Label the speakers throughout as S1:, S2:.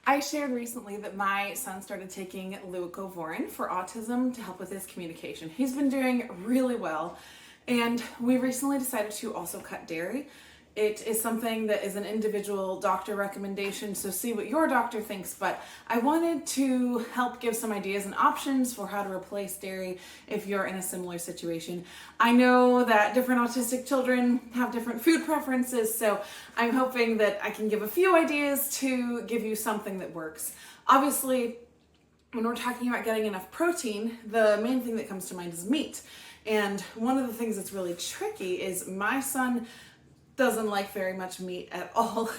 S1: I shared recently that my son started taking Leucovorin for autism to help with his communication. He's been doing really well, and we recently decided to also cut dairy. It is something that is an individual doctor recommendation, so see what your doctor thinks, but I wanted to help give some ideas and options for how to replace dairy if you're in a similar situation. I know that different autistic children have different food preferences, so I'm hoping that I can give a few ideas to give you something that works. Obviously, when we're talking about getting enough protein, the main thing that comes to mind is meat. And one of the things that's really tricky is my son doesn't like very much meat at all,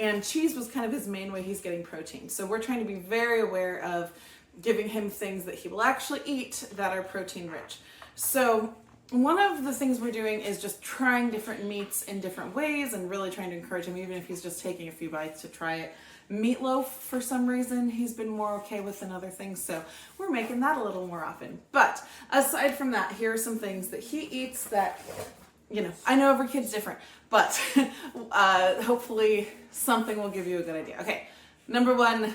S1: and cheese was kind of his main way he's getting protein. So we're trying to be very aware of giving him things that he will actually eat that are protein rich. So one of the things we're doing is just trying different meats in different ways and really trying to encourage him, even if he's just taking a few bites, to try it. Meatloaf, for some reason, he's been more okay with than other things, so we're making that a little more often. But aside from that, here are some things that he eats that, I know every kid's different, but hopefully something will give you a good idea. Okay, number one,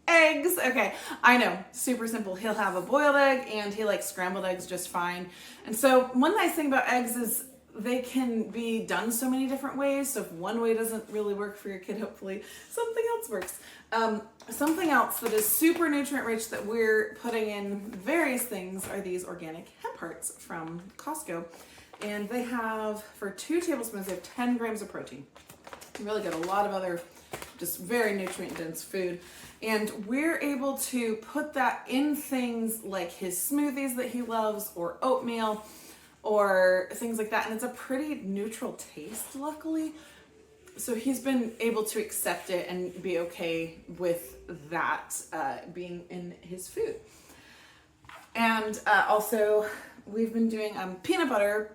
S1: eggs. Okay, I know, super simple. He'll have a boiled egg and he likes scrambled eggs just fine. And so one nice thing about eggs is they can be done so many different ways. So if one way doesn't really work for your kid, hopefully something else works. Something else that is super nutrient rich that we're putting in various things are these organic hemp hearts from Costco. And they have, for 2 tablespoons, they have 10 grams of protein. You really get a lot of other just very nutrient dense food. And we're able to put that in things like his smoothies that he loves, or oatmeal, or things like that. And it's a pretty neutral taste, luckily. So he's been able to accept it and be okay with that being in his food. And also, we've been doing peanut butter.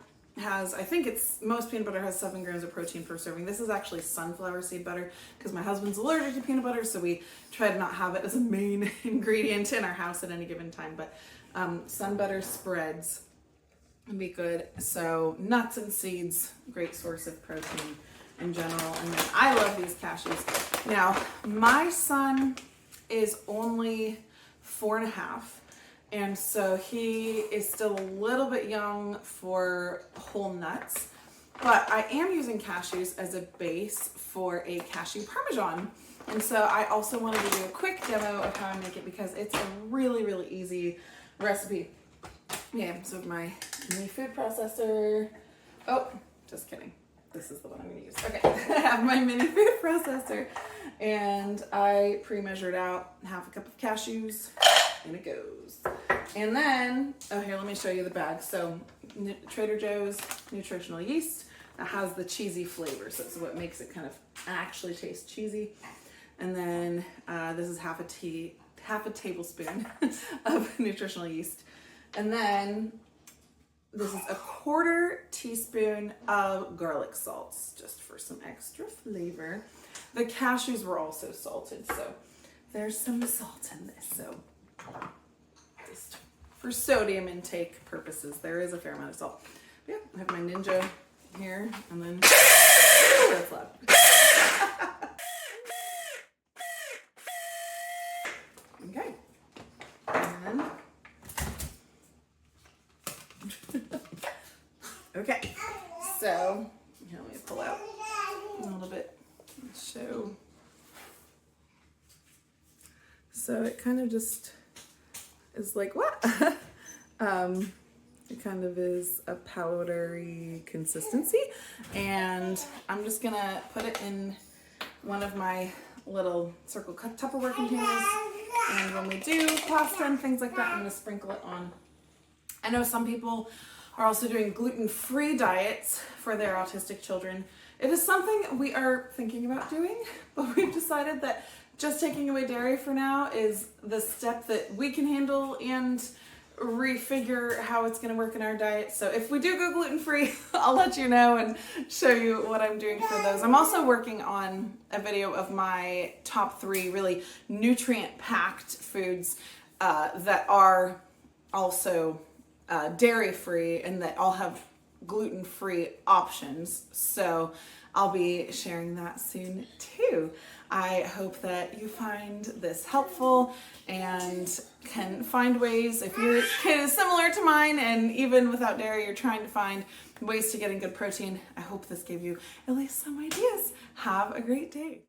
S1: Most peanut butter has 7 grams of protein per serving. This is actually sunflower seed butter because my husband's allergic to peanut butter, so we try to not have it as a main ingredient in our house at any given time. But sun butter spreads would be good. So nuts and seeds, great source of protein in general. And then I love these cashews. Now, my son is only 4.5. And so he is still a little bit young for whole nuts, but I am using cashews as a base for a cashew parmesan. And so I also wanted to do a quick demo of how I make it because it's a really, really easy recipe. Yeah, so my mini food processor. Oh, just kidding. This is the one I'm gonna use. Okay, I have my mini food processor and I pre-measured out half a cup of cashews. And it goes. And then, here, let me show you the bag. So Trader Joe's nutritional yeast that has the cheesy flavor. So it's what makes it kind of actually taste cheesy. And then this is half a tablespoon of nutritional yeast. And then this is a 1/4 teaspoon of garlic salts, just for some extra flavor. The cashews were also salted, so there's some salt in this. So just for sodium intake purposes, there is a fair amount of salt. But yeah, I have my Ninja here, and then that's loud. Okay, and okay, so here, let me pull out a little bit and show. So it kind of just is like what? It kind of is a powdery consistency, and I'm just gonna put it in one of my little circle cut Tupperware containers, and when we do pasta and things like that, I'm gonna sprinkle it on. I know some people are also doing gluten-free diets for their autistic children. It is something we are thinking about doing, but we've decided that just taking away dairy for now is the step that we can handle and refigure how it's going to work in our diet. So if we do go gluten-free, I'll let you know and show you what I'm doing for those. I'm also working on a video of my top 3 really nutrient-packed foods that are also dairy-free and that all have gluten-free options. So I'll be sharing that soon too. I hope that you find this helpful and can find ways, if your kid is similar to mine and even without dairy you're trying to find ways to get in good protein, I hope this gave you at least some ideas. Have a great day.